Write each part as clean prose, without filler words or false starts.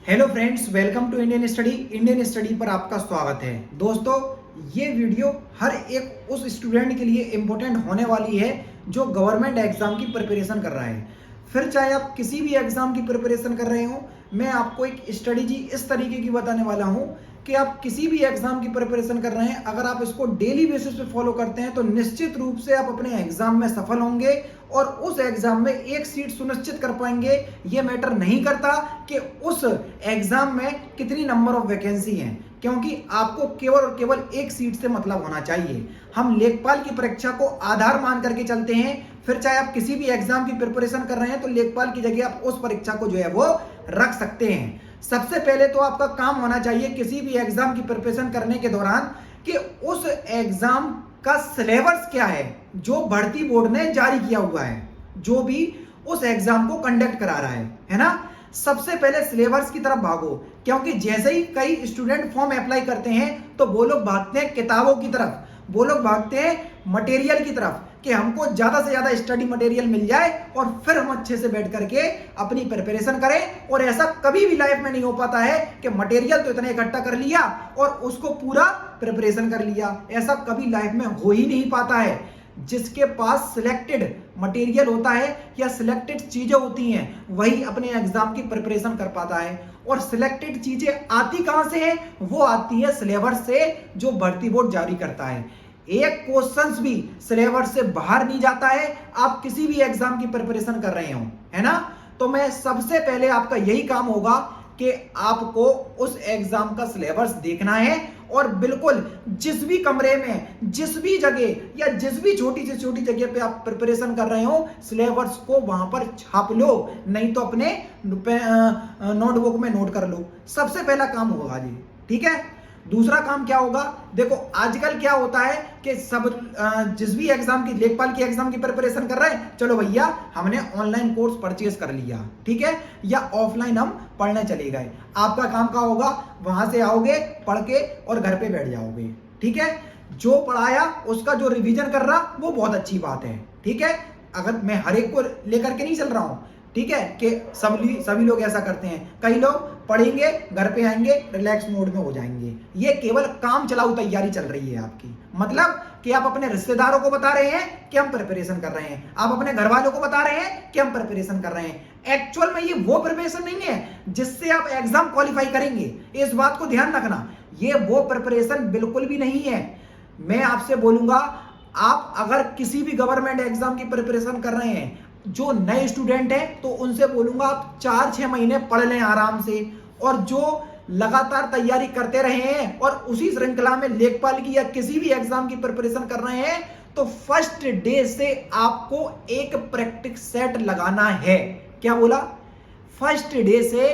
Hello friends, welcome to Indian study. Indian study पर आपका स्वागत है। दोस्तों, ये वीडियो हर एक उस स्टूडेंट के लिए इम्पोर्टेंट होने वाली है जो गवर्नमेंट एग्जाम की प्रिपरेशन कर रहा है। फिर चाहे आप किसी भी एग्जाम की प्रिपरेशन कर रहे हो, मैं आपको एक स्ट्रेटेजी इस तरीके की बताने वाला हूँ कि आप किसी भी एग्जाम की प्रिपरेशन कर रहे हैं, अगर आप इसको डेली बेसिस पे फॉलो करते हैं तो निश्चित रूप से आप अपने एग्जाम में सफल होंगे और उस एग्जाम में एक सीट सुनिश्चित कर पाएंगे। ये मैटर नहीं करता कि उस एग्जाम में कितनी नंबर ऑफ वैकेंसी हैं, क्योंकि आपको केवल और केवल एक सीट से मतलब होना चाहिए। हम लेखपाल की परीक्षा को आधार मान करके चलते हैं। फिर चाहे आप किसी भी एग्जाम की प्रिपरेशन कर रहे हैं तो लेखपाल की जगह आप उस परीक्षा को जो है वो रख सकते हैं। सबसे पहले तो आपका काम होना चाहिए किसी भी एग्जाम की प्रिपरेशन करने के दौरान कि उस एग्जाम का सिलेबस क्या है जो भर्ती बोर्ड ने जारी किया हुआ है, जो भी उस एग्जाम को कंडक्ट करा रहा है ना। सबसे पहले सिलेबस की तरफ भागो, क्योंकि जैसे ही कई स्टूडेंट फॉर्म अप्लाई करते हैं तो वो लोग भागते हैं किताबों की तरफ, वो लोग भागते हैं मटेरियल की तरफ कि हमको ज्यादा से ज्यादा स्टडी मटेरियल मिल जाए और फिर हम अच्छे से बैठ करके अपनी प्रिपरेशन करें। और ऐसा कभी भी लाइफ में नहीं हो पाता है कि मटेरियल तो इतना इकट्ठा कर लिया और उसको पूरा प्रिपरेशन कर लिया। ऐसा कभी लाइफ में हो ही नहीं पाता है। जिसके पास सिलेक्टेड मटेरियल होता है या सिलेक्टेड चीजें होती हैं, वही अपने एग्जाम की प्रिपरेशन कर पाता है। और सिलेक्टेड चीजें आती कहां से हैं? वो आती है सिलेबस से जो भर्ती बोर्ड जारी करता है। एक क्वेश्चंस भी सिलेबस से बाहर नहीं जाता है। आप किसी भी एग्जाम की प्रिपरेशन कर रहे हो, है ना, तो मैं सबसे पहले आपका यही काम होगा कि आपको उस एग्जाम का सिलेबस देखना है और बिल्कुल जिस भी कमरे में, जिस भी जगह या जिस भी छोटी से छोटी जगह पे आप प्रिपरेशन कर रहे हो, सिलेबस को वहां पर छाप लो, नहीं तो अपने नोटबुक में नोट कर लो। सबसे पहला काम होगा जी, ठीक है। दूसरा काम क्या होगा? देखो आजकल क्या होता है कि सब जिस भी एग्जाम की, लेखपाल की एग्जाम की प्रिपरेशन कर रहे हैं, चलो भैया हमने ऑनलाइन कोर्स परचेज कर लिया, ठीक है, या ऑफलाइन हम पढ़ने चले गए। आपका काम क्या होगा? वहां से आओगे, पढ़ के और घर पे बैठ जाओगे, ठीक है। जो पढ़ाया उसका जो रिवीजन कर रहा वो बहुत अच्छी बात है, ठीक है। अगर मैं हर एक को लेकर के नहीं चल रहा हूं, ठीक है, कि सभी लोग ऐसा करते हैं। कई लोग पढ़ेंगे, घर पे आएंगे, रिलैक्स मोड में हो जाएंगे। ये केवल काम चलाऊ तैयारी चल रही है आपकी। मतलब कि आप अपने रिश्तेदारों को बता रहे हैं कि हम प्रिपरेशन कर रहे हैं, आप अपने घर वालों को बता रहे हैं कि हम प्रिपरेशन कर रहे हैं। एक्चुअल में ये वो प्रिपरेशन नहीं है जिससे आप एग्जाम क्वालिफाई करेंगे, इस बात को ध्यान रखना। ये वो प्रिपरेशन बिल्कुल भी नहीं है। मैं आपसे बोलूंगा, आप अगर किसी भी गवर्नमेंट एग्जाम की प्रिपरेशन कर रहे हैं, जो नए स्टूडेंट हैं, तो उनसे बोलूंगा आप 4-6 महीने पढ़ लें आराम से। और जो लगातार तैयारी करते रहे हैं और उसी श्रृंखला में लेखपाल की या किसी भी एग्जाम की प्रिपरेशन कर रहे हैं, तो फर्स्ट डे से आपको एक प्रैक्टिस सेट लगाना है। क्या बोला? फर्स्ट डे से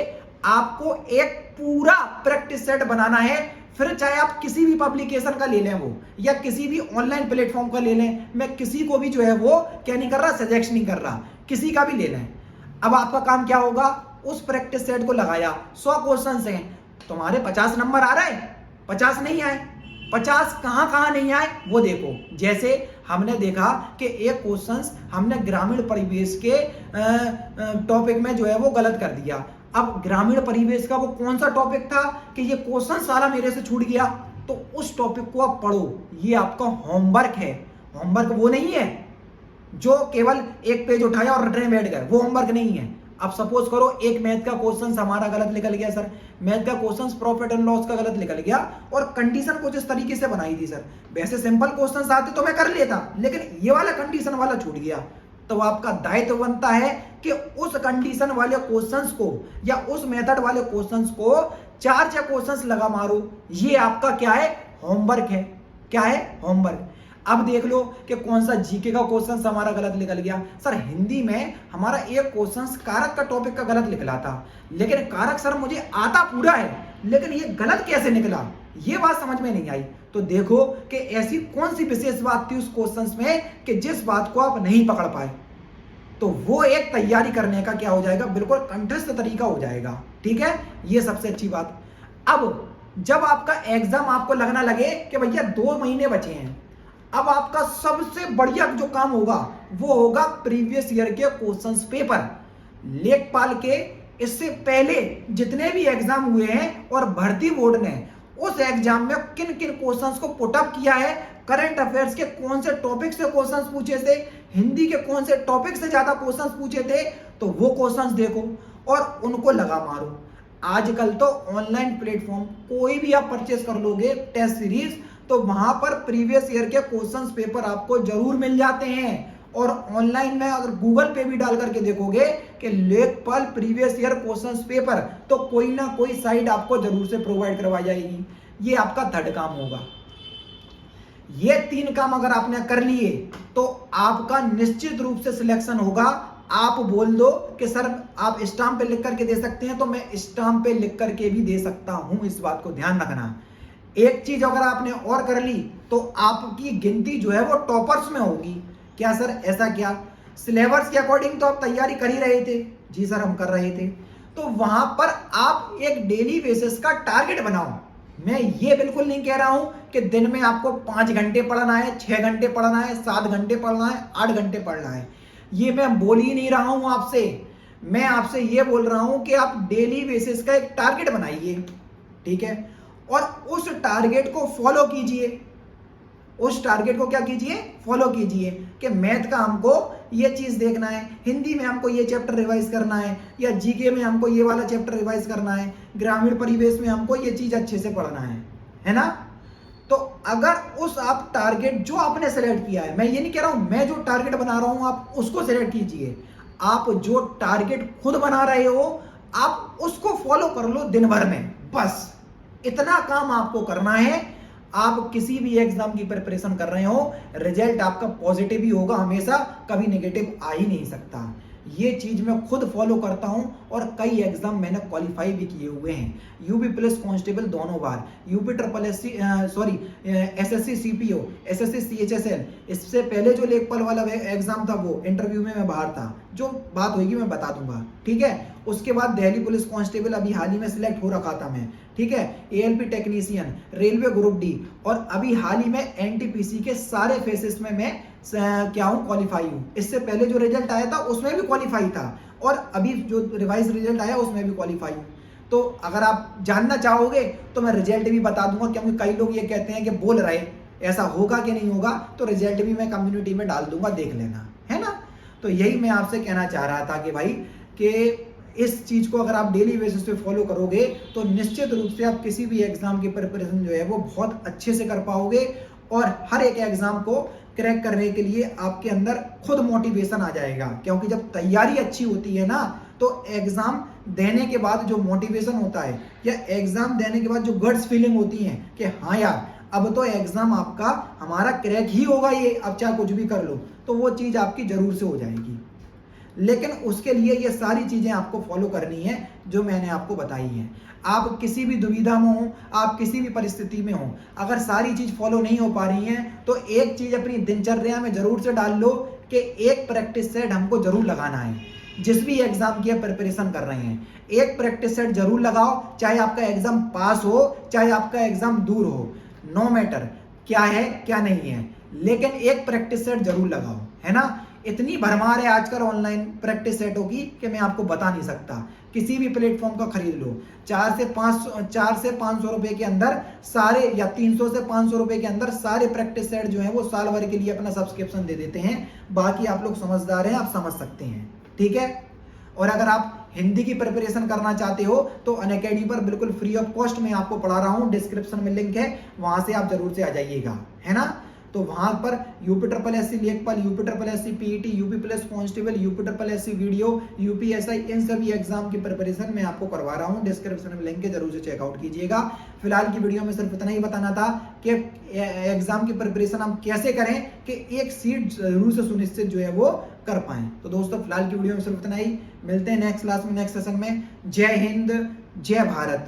आपको एक पूरा प्रैक्टिस सेट बनाना है। फिर चाहे आप किसी भी पब्लिकेशन का ले लें वो, या किसी भी ऑनलाइन प्लेटफॉर्म का ले लें, मैं किसी को भी जो है वो क्या नहीं कर रहा, सजेस्ट नहीं कर रहा, किसी का भी ले लें। अब आपका काम क्या होगा? उस प्रैक्टिस सेट को लगाया, 100 क्वेश्चन हैं, तुम्हारे 50 नंबर आ रहे हैं, 50 नहीं आए, 50 कहां कहां नहीं आए वो देखो। जैसे हमने देखा कि एक क्वेश्चन हमने ग्रामीण परिवेश के टॉपिक में जो है वो गलत कर दिया। अब ग्रामीण परिवेश का वो कौन सा टॉपिक था कि ये क्वेश्चन सारा मेरे से छूट गया, तो उस टॉपिक को आप पढ़ो। ये आपका होमवर्क है। होमवर्क वो नहीं है जो केवल एक पेज उठाया और रटने बैठ गए, वो होमवर्क नहीं है। अब सपोज करो एक मैथ का क्वेश्चन हमारा गलत निकल गया सर, मैथ का क्वेश्चन प्रॉफिट एंड लॉस का गलत निकल गया और कंडीशन कुछ इस तरीके से बनाई थी सर। वैसे सिंपल क्वेश्चंस आते तो मैं कर लेता, लेकिन ये वाला कंडीशन वाला छूट गया। तो आपका दायित्व बनता है कि उस कंडीशन वाले क्वेश्चंस को या उस मेथड वाले क्वेश्चंस को 4-6 क्वेश्चंस लगा मारो। ये आपका क्या है? होमवर्क है। क्या है? होमवर्क। अब देख लो कि कौन सा जीके का क्वेश्चन हमारा गलत निकल गया सर। हिंदी में हमारा एक क्वेश्चन कारक का टॉपिक का गलत निकला था, लेकिन कारक सर मुझे आता पूरा है, लेकिन ये गलत कैसे निकला, ये बात समझ में नहीं आई। तो देखो कि ऐसी कौन सी विशेष बात थी उस क्वेश्चन में कि जिस बात को आप नहीं पकड़ पाए, तो वो एक तैयारी करने का क्या हो जाएगा, बिल्कुल कंठस्थ तरीका हो जाएगा, ठीक है। ये सबसे अच्छी बात। अब जब आपका एग्जाम आपको लगना लगे कि भैया 2 महीने बचे हैं, अब आपका सबसे बढ़िया जो काम होगा वो होगा प्रीवियस ईयर के क्वेश्चंस पेपर। लेखपाल के इससे पहले जितने भी एग्जाम हुए हैं और भर्ती बोर्ड ने उस एग्जाम में किन किन क्वेश्चंस को पुट अप किया है, करंट अफेयर्स के कौन से टॉपिक से क्वेश्चंस पूछे थे, हिंदी के कौन से टॉपिक से ज्यादा क्वेश्चंस पूछे थे, तो वो क्वेश्चंस देखो और उनको लगा मारो। आजकल तो ऑनलाइन प्लेटफॉर्म कोई भी आप परचेस कर लोगे टेस्ट सीरीज, तो वहां पर प्रीवियस ईयर के क्वेश्चंस पेपर आपको जरूर मिल जाते हैं। और ऑनलाइन में अगर गूगल पे भी डाल करके देखोगे कि लेखपाल प्रीवियस ईयर क्वेश्चंस पेपर, तो कोई ना कोई साइट आपको जरूर से प्रोवाइड करवाई जाएगी। ये आपका थर्ड काम होगा। ये 3 काम अगर आपने कर लिए तो आपका निश्चित रूप से सिलेक्शन होगा। आप बोल दो कि सर आप स्टाम्प पे लिख करके दे सकते हैं, तो मैं स्टाम्प पे लिख करके भी दे सकता हूं। इस बात को ध्यान रखना। एक चीज अगर आपने और कर ली तो आपकी गिनती जो है वो टॉपर्स में होगी। क्या सर ऐसा क्या? सिलेबस के अकॉर्डिंग तो आप तैयारी कर ही रहे थे। जी सर हम कर रहे थे। तो वहां पर आप एक डेली बेसिस का टारगेट बनाओ। मैं ये बिल्कुल नहीं कह रहा हूं कि दिन में आपको 5 घंटे पढ़ना है, 6 घंटे पढ़ना है, 7 घंटे पढ़ना है, 8 घंटे पढ़ना है। ये मैं बोल ही नहीं रहा हूं आपसे। मैं आपसे ये बोल रहा हूं कि आप डेली बेसिस का एक टारगेट बनाइए, ठीक है, और उस टारगेट को फॉलो कीजिए। उस टारगेट को क्या कीजिए? फॉलो कीजिए कि मैथ का हमको ये चीज देखना है, हिंदी में हमको ये चैप्टर रिवाइज करना है, या जीके में हमको ये वाला चैप्टर रिवाइज करना है, ग्रामीण परिवेश में हमको ये चीज अच्छे से पढ़ना है ना। तो अगर उस आप टारगेट जो आपने सेलेक्ट किया है, मैं ये नहीं कह रहा हूं मैं जो टारगेट बना रहा हूं आप उसको सेलेक्ट कीजिए। आप जो टारगेट खुद बना रहे हो आप उसको फॉलो कर लो दिन भर में। बस इतना काम आपको करना है। आप किसी भी एग्जाम की प्रिपरेशन कर रहे हो, रिजल्ट आपका पॉजिटिव ही होगा हमेशा, कभी नेगेटिव आ ही नहीं सकता। ये चीज मैं खुद फॉलो करता हूं और कई एग्जाम मैंने क्वालिफाई भी किए हुए हैं। यूपी पुलिस कांस्टेबल दोनों बार, UP triple S C sorry SSC CPO, SSC CHSL, इससे पहले जो लेखपाल वाला एग्जाम था वो इंटरव्यू में मैं बाहर था। जो बात होगी मैं बता दूंगा, ठीक है। उसके बाद दिल्ली पुलिस कांस्टेबल अभी हाल ही में सिलेक्ट हो रखा था मैं, ठीक है। ALP technician, railway group D, और अभी हाल ही में एनटीपीसी के सारे फेसेस में मैं क्या हूं? क्वालिफाई हूं। इससे पहले जो रिजल्ट आया था उसमें भी क्वालिफाई था, और अभी जो रिवाइज रिजल्ट आया उसमें भी क्वालिफाई हूं। तो अगर आप जानना चाहोगे तो मैं रिजल्ट भी बता दूंगा, क्योंकि कई लोग ये कहते हैं कि बोल रहे ऐसा होगा कि नहीं होगा, तो रिजल्ट भी मैं कम्युनिटी में डाल दूंगा, देख लेना, है ना। तो यही मैं आपसे कहना चाह रहा था कि भाई कि इस चीज को अगर आप डेली बेसिस पे फॉलो करोगे तो निश्चित रूप से आप किसी भी एग्जाम की प्रिपरेशन जो है वो बहुत अच्छे से कर पाओगे, और हर एक एग्जाम को क्रैक करने के लिए आपके अंदर खुद मोटिवेशन आ जाएगा। क्योंकि जब तैयारी अच्छी होती है ना, तो एग्जाम देने के बाद जो मोटिवेशन होता है, या एग्जाम देने के बाद जो गट्स फीलिंग होती है कि हाँ यार अब तो एग्जाम आपका हमारा क्रैक ही होगा, ये अब चाहे कुछ भी कर लो, तो वो चीज आपकी जरूर से हो जाएगी। लेकिन उसके लिए ये सारी चीजें आपको फॉलो करनी है जो मैंने आपको बताई हैं। आप किसी भी दुविधा में हो, आप किसी भी परिस्थिति में हो, अगर सारी चीज फॉलो नहीं हो पा रही हैं तो एक चीज अपनी दिनचर्या में जरूर से डाल लो कि एक प्रैक्टिस सेट हमको जरूर लगाना है। जिस भी एग्जाम की प्रिपरेशन कर रहे हैं एक प्रैक्टिस सेट जरूर लगाओ, चाहे आपका एग्जाम पास हो चाहे आपका एग्जाम दूर हो, नो मैटर क्या है क्या नहीं है, लेकिन एक प्रैक्टिस सेट जरूर लगाओ, है ना। इतनी भरमार है आजकल ऑनलाइन प्रैक्टिस सेटों की कि मैं आपको बता नहीं सकता। किसी भी प्लेटफॉर्म का खरीद लो, 4 से 500 रुपए के अंदर सारे, या 300 से 500 रुपए के अंदर सारे प्रैक्टिस सेट जो है वो साल भर के लिए अपना सब्सक्रिप्शन दे देते हैं। बाकी आप लोग समझदार हैं, आप समझ सकते हैं, ठीक है। और अगर आप हिंदी की प्रिपरेशन करना चाहते हो तो अनअकैडमी पर बिल्कुल फ्री ऑफ कॉस्ट में आपको पढ़ा रहा हूं, डिस्क्रिप्शन में लिंक है, वहां से आप जरूर से आ जाइएगा, है ना। तो वहां पर यूपी ट्रिपल एससी लेखपाल, UP triple SC PET, UP police constable, UP triple SC VDO, UPSI, इन सभी एग्जाम की प्रिपरेशन मैं आपको करवा रहा हूं। डिस्क्रिप्शन में लिंक है, जरूर से चेकआउट कीजिएगा। फिलहाल की वीडियो में सिर्फ इतना ही बताना था कि एग्जाम की प्रिपरेशन हम कैसे करें कि एक सीट जरूर से सुनिश्चित जो है वो कर पाए। तो दोस्तों फिलहाल की वीडियो में सिर्फ इतना ही, मिलते हैं नेक्स्ट क्लास में, नेक्स्ट सेशन में। जय हिंद, जय भारत।